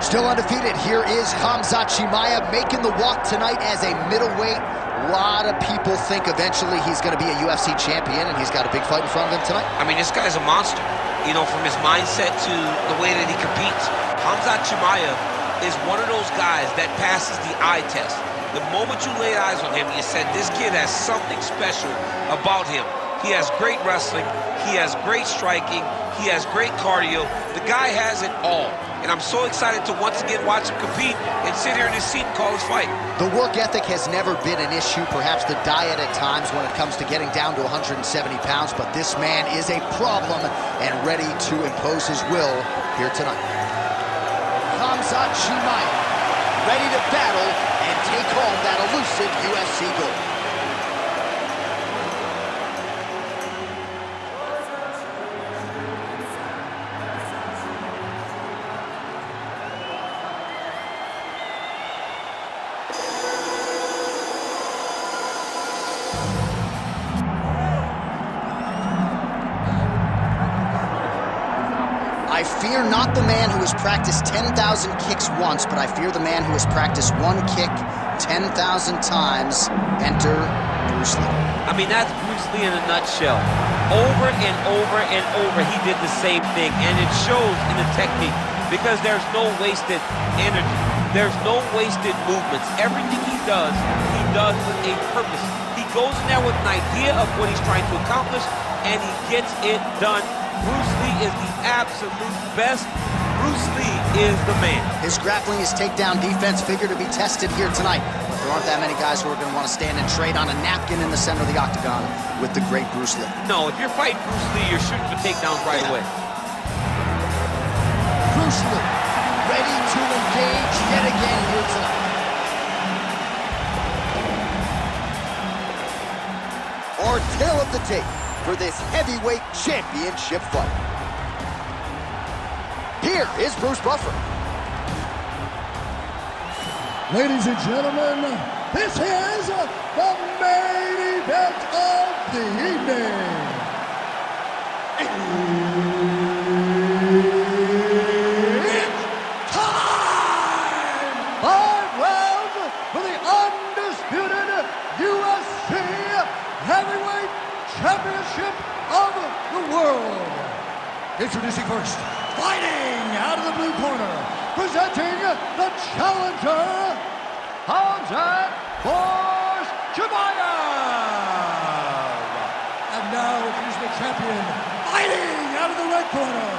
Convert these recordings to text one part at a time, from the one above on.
Still undefeated, here is Khamzat Chimaev making the walk tonight as a middleweight. A lot of people think eventually he's going to be a UFC champion, and he's got a big fight in front of him tonight. I mean, this guy's a monster, you know, from his mindset to the way that he competes. Khamzat Chimaev is one of those guys that passes the eye test. The moment you laid eyes on him, you said, this kid has something special about him. He has great wrestling, he has great striking, he has great cardio. The guy has it all. And I'm so excited to once again watch him compete and sit here in his seat and call his fight. The work ethic has never been an issue, perhaps the diet at times when it comes to getting down to 170 pounds, but this man is a problem and ready to impose his will here tonight. Khamzat Chimaev, ready to battle and take home that elusive UFC gold. I fear not the man who has practiced 10,000 kicks once, but I fear the man who has practiced one kick 10,000 times. Enter Bruce Lee. I mean, that's Bruce Lee in a nutshell. Over and over and over, he did the same thing, and it shows in the technique because there's no wasted energy. There's no wasted movements. Everything he does with a purpose. He goes in there with an idea of what he's trying to accomplish, and he gets it done. Bruce Lee is the absolute best. Bruce Lee is the man. His grappling, his takedown defense figure to be tested here tonight. But there aren't that many guys who are going to want to stand and trade on a napkin in the center of the octagon with the great Bruce Lee. No, if you're fighting Bruce Lee, you're shooting for takedowns right away. Bruce Lee, ready to engage yet again here tonight. Our tale of the tape for this heavyweight championship fight. Here is Bruce Buffer. Ladies and gentlemen, this is the main event of the evening. It's time! 5 rounds for the undisputed UFC Heavyweight Championship of the world. Introducing first, fighting out of the blue corner, presenting the challenger, Khamzat Chimaev. And now introducing the champion, fighting out of the red corner.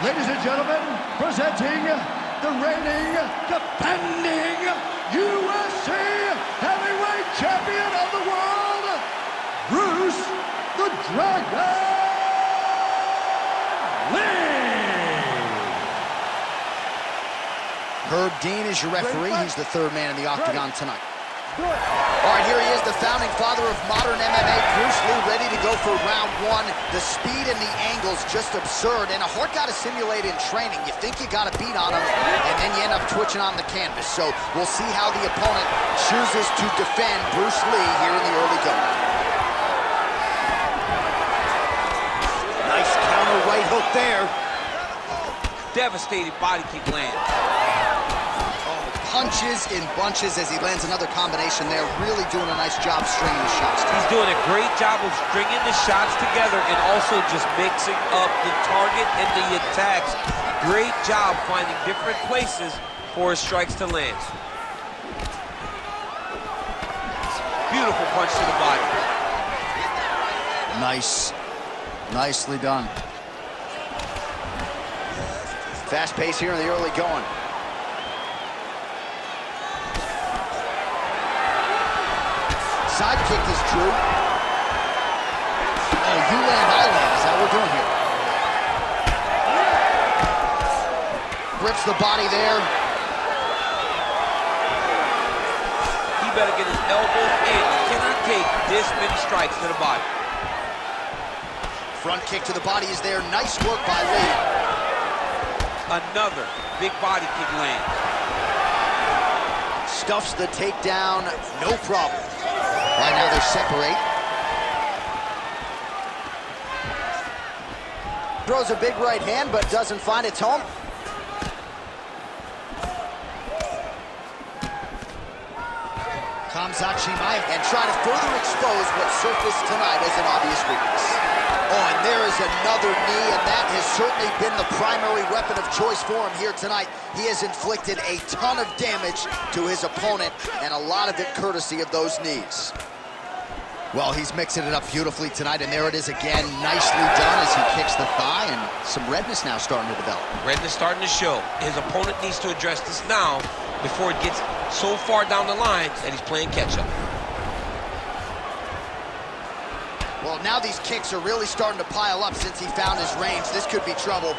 Ladies and gentlemen, presenting the reigning, defending UFC Heavyweight Champion of the world, Bruce the Dragon Lee! Herb Dean is your referee. He's the third man in the octagon tonight. All right, here he is, the founding father of modern MMA, Bruce Lee, ready to go for round one. The speed and the angles just absurd, and a hard guy to simulate in training. You think you got a beat on him, and then you end up twitching on the canvas. So we'll see how the opponent chooses to defend Bruce Lee here in the early going. Nice counter right hook there. Devastating body kick land. Punches in bunches as he lands another combination there. Really doing a nice job stringing the shots. He's doing a great job of stringing the shots together and also just mixing up the target and the attacks. Great job finding different places for his strikes to land. Beautiful punch to the body. Nice. Nicely done. Fast pace here in the early going. Side kick is true. Oh, you land, I land. Is that what we're doing here? Grips the body there. He better get his elbows in. He cannot take this many strikes to the body. Front kick to the body is there. Nice work by Lee. Another big body kick land. Stuffs the takedown, no problem. Right now they separate. Throws a big right hand, but doesn't find its home. Khamzat Chimaev, and try to further expose what surfaced tonight as an obvious weakness. Oh, and there is another knee, and that has certainly been the primary weapon of choice for him here tonight. He has inflicted a ton of damage to his opponent, and a lot of it courtesy of those knees. Well, he's mixing it up beautifully tonight, and there it is again, nicely done as he kicks the thigh, and some redness now starting to develop. Redness starting to show. His opponent needs to address this now before it gets so far down the line that he's playing catch-up. Well, now these kicks are really starting to pile up since he found his range. This could be trouble.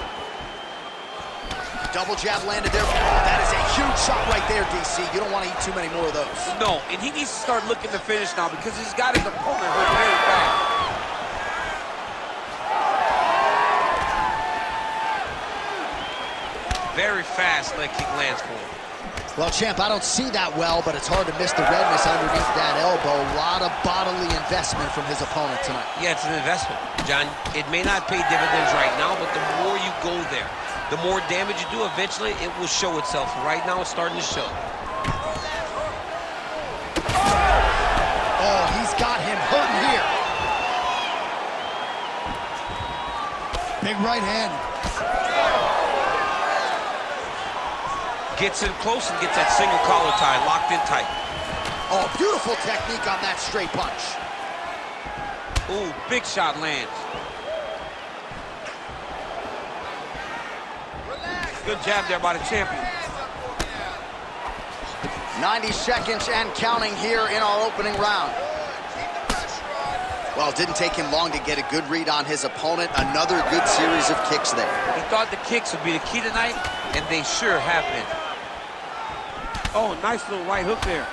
Double jab landed there. That is a huge shot right there, DC. You don't want to eat too many more of those. No, and he needs to start looking to finish now because he's got his opponent hurt very bad. Very fast leg kick lands for him. Well, champ, I don't see that well, but it's hard to miss the redness underneath that elbow. A lot of bodily investment from his opponent tonight. Yeah, it's an investment, John. It may not pay dividends right now, but the more you go there, the more damage you do, eventually it will show itself. Right now, it's starting to show. Oh, he's got him hurting here. Big right hand. Gets in close and gets that single collar tie locked in tight. Oh, beautiful technique on that straight punch. Ooh, big shot lands. Good jab there by the champion. 90 seconds and counting here in our opening round. Well, it didn't take him long to get a good read on his opponent. Another good series of kicks there. He thought the kicks would be the key tonight, and they sure have been. Oh, nice little right hook there.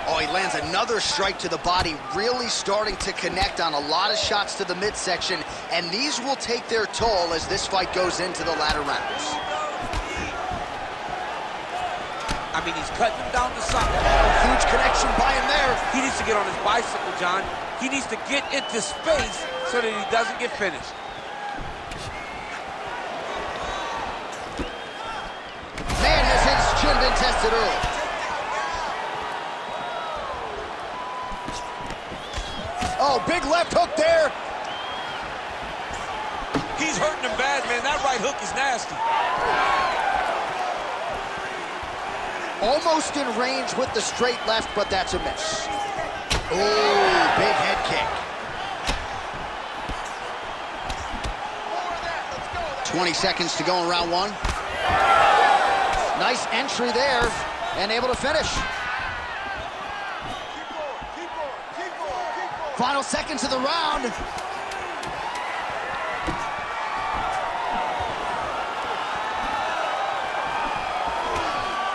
Oh, he lands another strike to the body, really starting to connect on a lot of shots to the midsection, and these will take their toll as this fight goes into the latter rounds. I mean, he's cutting him down to something. Huge connection by him there. He needs to get on his bicycle, John. He needs to get into space so that he doesn't get finished. Man, has his chin been tested early. Oh, big left hook there. He's hurting him bad, man. That right hook is nasty. Almost in range with the straight left, but that's a miss. Oh, big head kick. 20 seconds to go in round one. Nice entry there, and able to finish. Final seconds of the round.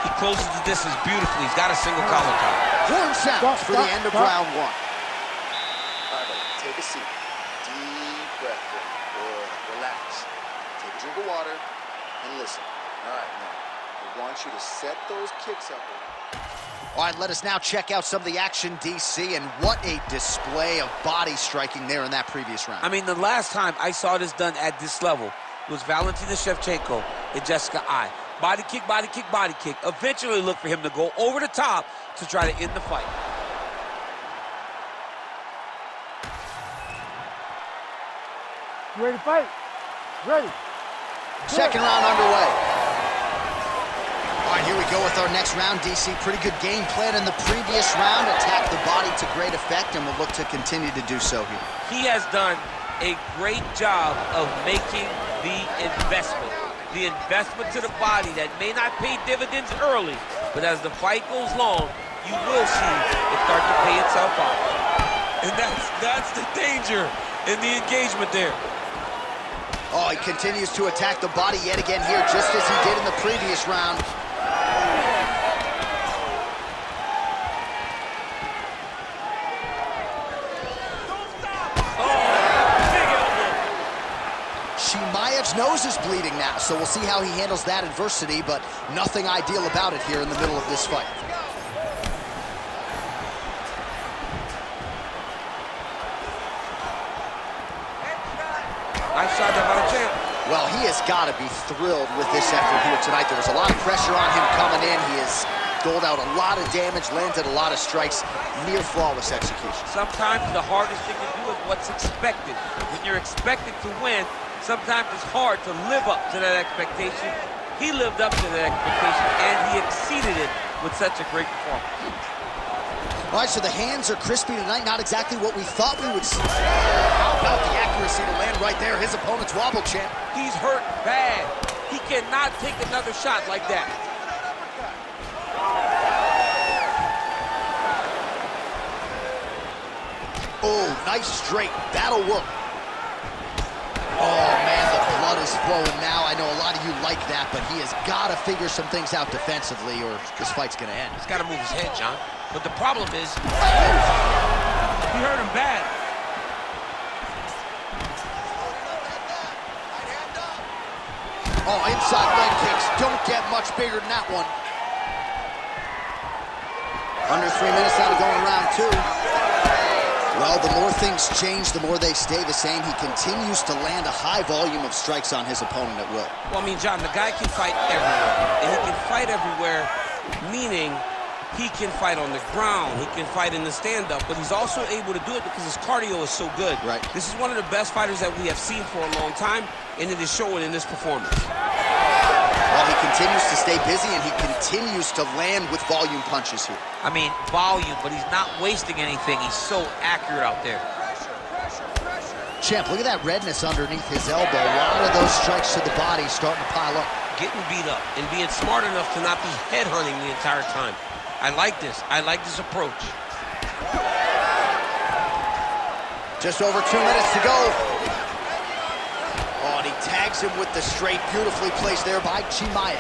He closes the distance beautifully. He's got a single collar tie. Horn sound for the end of round one. All right, buddy, take a seat. Deep breath in. Good. Relax. Take a drink of water and listen. All right, now, I want you to set those kicks up. All right, let us now check out some of the action, DC, and what a display of body striking there in that previous round. I mean, the last time I saw this done at this level was Valentina Shevchenko and Jessica Ai. Body kick, body kick, body kick. Eventually look for him to go over the top to try to end the fight. You ready to fight? Ready. Second round underway. All right, here we go with our next round, DC. Pretty good game plan in the previous round. Attacked the body to great effect, and will look to continue to do so here. He has done a great job of making the investment. The investment to the body that may not pay dividends early, but as the fight goes long, you will see it start to pay itself out. And that's the danger in the engagement there. Oh, he continues to attack the body yet again here, just as he did in the previous round. Chimaev's nose is bleeding now, so we'll see how he handles that adversity, but nothing ideal about it here in the middle of this fight. Nice shot there by the champ. Well, he has got to be thrilled with this effort here tonight. There was a lot of pressure on him coming in. He has doled out a lot of damage, landed a lot of strikes, near flawless execution. Sometimes the hardest thing to do is what's expected. When you're expected to win, sometimes it's hard to live up to that expectation. He lived up to that expectation, and he exceeded it with such a great performance. All right, so the hands are crispy tonight, not exactly what we thought we would see. How about the accuracy to land right there? His opponent's wobble, champ. He's hurt bad. He cannot take another shot like that. Oh, nice straight. That'll work. Oh, man, the blood is flowing now. I know a lot of you like that, but he has got to figure some things out defensively or this fight's going to end. He's got to move his head, John. But the problem is, He hurt him bad. Oh, inside leg kicks don't get much bigger than that one. Under 3 minutes out of going round 2. Well, the more things change, the more they stay the same. He continues to land a high volume of strikes on his opponent at will. well, I mean, John, the guy can fight everywhere. And he can fight everywhere, meaning he can fight on the ground, he can fight in the stand-up, but he's also able to do it because his cardio is so good. Right. This is one of the best fighters that we have seen for a long time, and it is showing in this performance. Well, he continues to stay busy, and he continues to land with volume punches here. I mean, volume, but he's not wasting anything. He's so accurate out there. Champ, look at that redness underneath his elbow. A lot of those strikes to the body starting to pile up. Getting beat up and being smart enough to not be headhunting the entire time. I like this. I like this approach. Just over 2 minutes to go. Oh, and he tags him with the straight, beautifully placed there by Chimaev.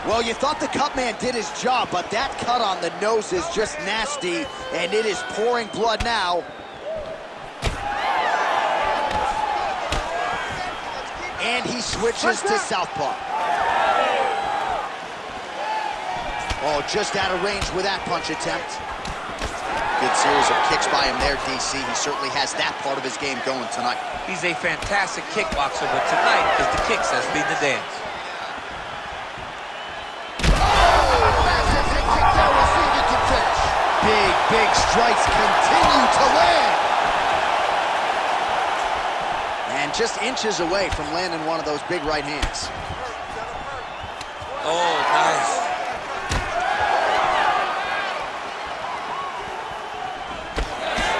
Well, you thought the cut man did his job, but that cut on the nose is just nasty, and it is pouring blood now. And he switches to southpaw. Oh, just out of range with that punch attempt. Good series of kicks by him there, DC. He certainly has that part of his game going tonight. He's a fantastic kickboxer, but tonight is the kicks that lead the dance. Massive hit kick there. We'll see if he can finish. Big strikes continue to land. And just inches away from landing one of those big right hands. Oh, nice.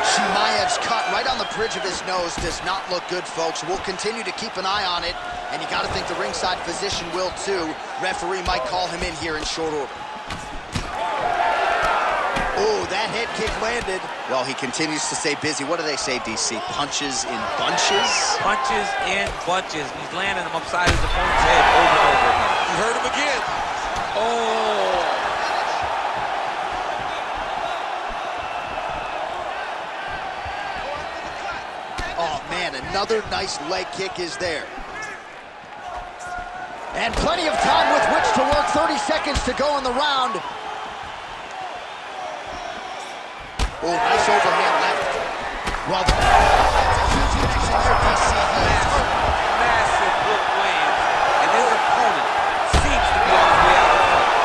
Chimaev's cut right on the bridge of his nose does not look good, folks. We'll continue to keep an eye on it, and you got to think the ringside physician will too. Referee might call him in here in short order. Oh, that head kick landed. Well, he continues to stay busy. What do they say, DC? Punches in bunches? Punches in bunches. He's landing them upside his opponent's head over and over again. He hurt him again. Oh. Oh, man, another nice leg kick is there. And plenty of time with which to work. 30 seconds to go in the round. Oh, nice overhand left. Well, that's a huge connection there, DC. Massive hook lands, and his opponent seems to be on his way out of the fight.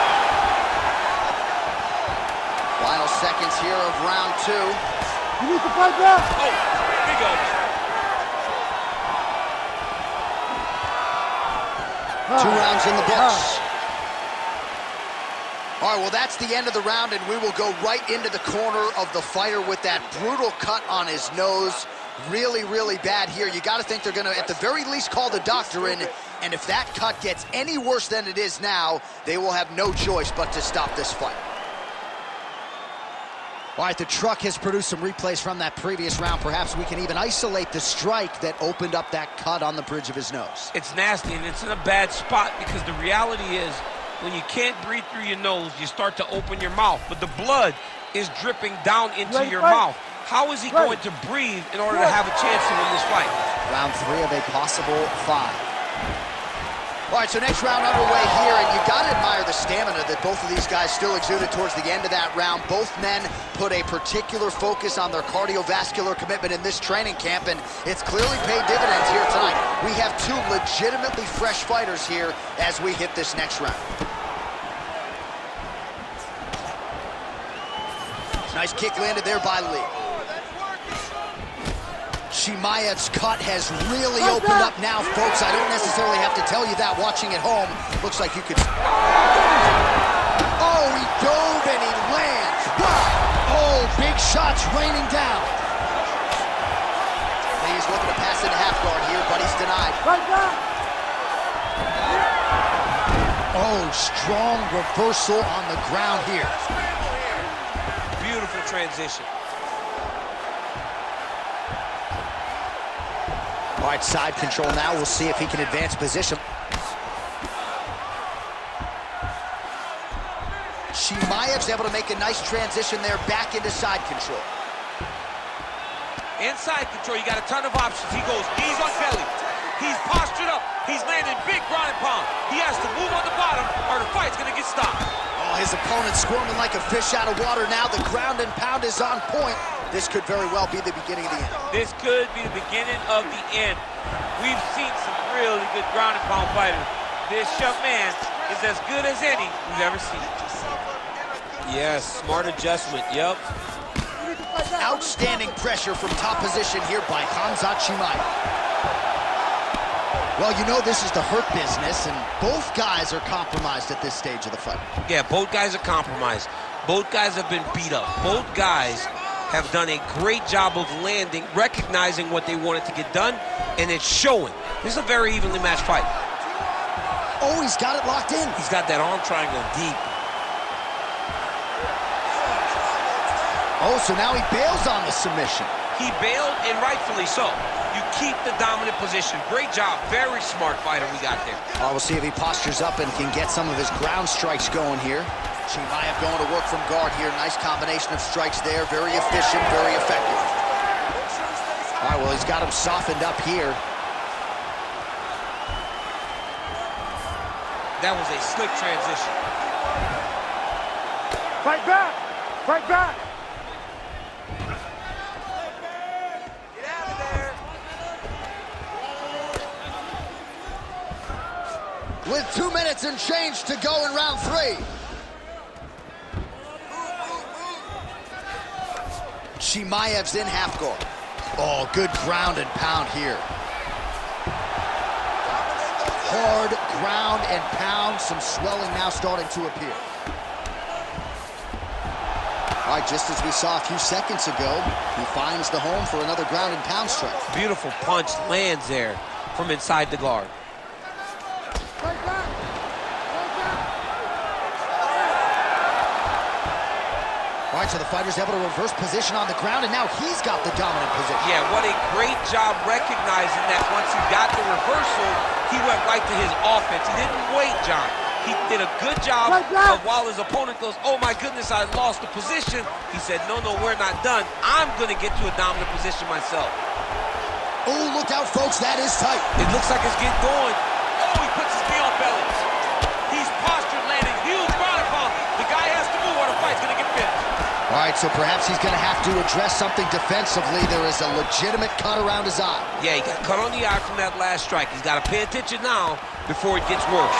Final seconds here of round 2. You need to fight back. Oh, big elbow. 2 rounds in the books. All right, well, that's the end of the round, and we will go right into the corner of the fighter with that brutal cut on his nose. Really bad here. You got to think they're going to, at the very least, call the doctor in, and if that cut gets any worse than it is now, they will have no choice but to stop this fight. All right, the truck has produced some replays from that previous round. Perhaps we can even isolate the strike that opened up that cut on the bridge of his nose. It's nasty, and it's in a bad spot because the reality is when you can't breathe through your nose, you start to open your mouth, but the blood is dripping down into your mouth. How is he going to breathe in order to have a chance to win this fight? Round 3 of a possible 5. All right, so next round underway here, and you got to admire the stamina that both of these guys still exuded towards the end of that round. Both men put a particular focus on their cardiovascular commitment in this training camp, and it's clearly paid dividends here tonight. We have 2 legitimately fresh fighters here as we hit this next round. Nice kick landed there by Lee. Chimaev's cut has really opened up now, folks. I don't necessarily have to tell you that watching at home. Looks like you could... Oh, he dove and he lands. Wow. Oh, big shots raining down. Lee's looking to pass into half guard here, but he's denied. Right back. Oh, strong reversal on the ground here. Beautiful transition. All right, side control now. We'll see if he can advance position. Chimaev's able to make a nice transition there back into side control. Inside control, you got a ton of options. He goes knees on belly. He's postured up. He's landing big ground and pound. He has to move on the bottom or the fight's gonna get stopped. Oh, his opponent squirming like a fish out of water now. The ground and pound is on point. This could very well be the beginning of the end. This could be the beginning of the end. We've seen some really good ground and pound fighters. This young man is as good as any we've ever seen. Yes, smart adjustment, yep. Outstanding pressure from top position here by Khamzat Chimaev. Well, you know this is the hurt business, and both guys are compromised at this stage of the fight. Yeah, both guys are compromised. Both guys have been beat up. Both guys have done a great job of landing, recognizing what they wanted to get done, and it's showing. This is a very evenly matched fight. Oh, he's got it locked in. He's got that arm triangle deep. Oh, so now he bails on the submission. He bailed, and rightfully so. You keep the dominant position. Great job. Very smart fighter we got there. Oh, we'll see if he postures up and can get some of his ground strikes going here. Chimaev going to work from guard here. Nice combination of strikes there. Very efficient, very effective. All right, well, he's got him softened up here. That was a slick transition. Fight back. Fight back. Get out of there. With 2 minutes and change to go in round 3. Chimaev's in half guard. Oh, good ground and pound here. Hard ground and pound. Some swelling now starting to appear. All right, just as we saw a few seconds ago, he finds the home for another ground and pound strike. Beautiful punch lands there from inside the guard. Fight back. Fight back. All right, so the fighter's able to reverse position on the ground, and now he's got the dominant position. Yeah, what a great job recognizing that once he got the reversal, he went right to his offense. He didn't wait, John. He did a good job of while his opponent goes, oh my goodness, I lost the position. He said, no, we're not done. I'm gonna get to a dominant position myself. Oh, look out, folks, that is tight. It looks like it's getting going. Oh, he puts his knee on belly. He's postured, landing huge ground and pound. The guy has to move or the fight's gonna get finished. All right, so perhaps he's gonna have to address something defensively. There is a legitimate cut around his eye. Yeah, he got cut on the eye from that last strike. He's gotta pay attention now before it gets worse.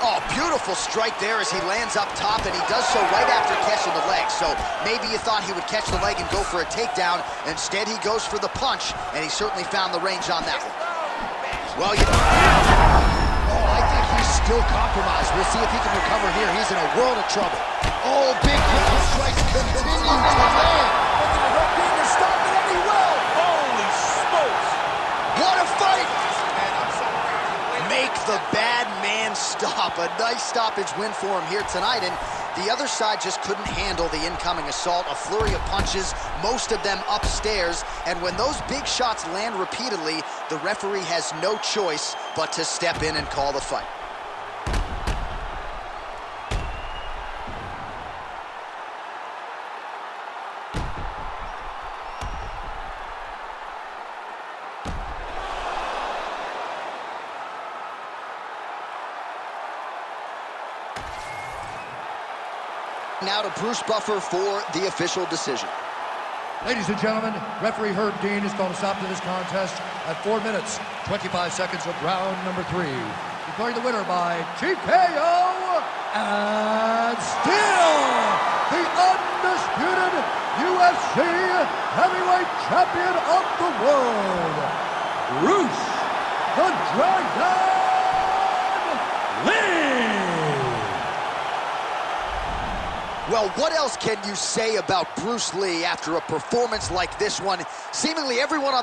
Oh, beautiful strike there as he lands up top, and he does so right after catching the leg. So maybe you thought he would catch the leg and go for a takedown. Instead, he goes for the punch, and he certainly found the range on that one. Well, you know, I think he's still compromised. We'll see if he can recover here. He's in a world of trouble. Oh, big ground strikes continue to land. To stop it, and he will. Holy smokes! What a fight! Make the bad man stop. A nice stoppage win for him here tonight, and the other side just couldn't handle the incoming assault. A flurry of punches, most of them upstairs, and when those big shots land repeatedly, the referee has no choice but to step in and call the fight. Now to Bruce Buffer for the official decision. Ladies and gentlemen, referee Herb Dean has called a stop to this contest at 4 minutes, 25 seconds of round number 3. Declaring the winner by TKO and still the undisputed UFC heavyweight champion of the world, Bruce the Dragon Lee! Well, what else can you say about Bruce Lee after a performance like this one? Seemingly everyone on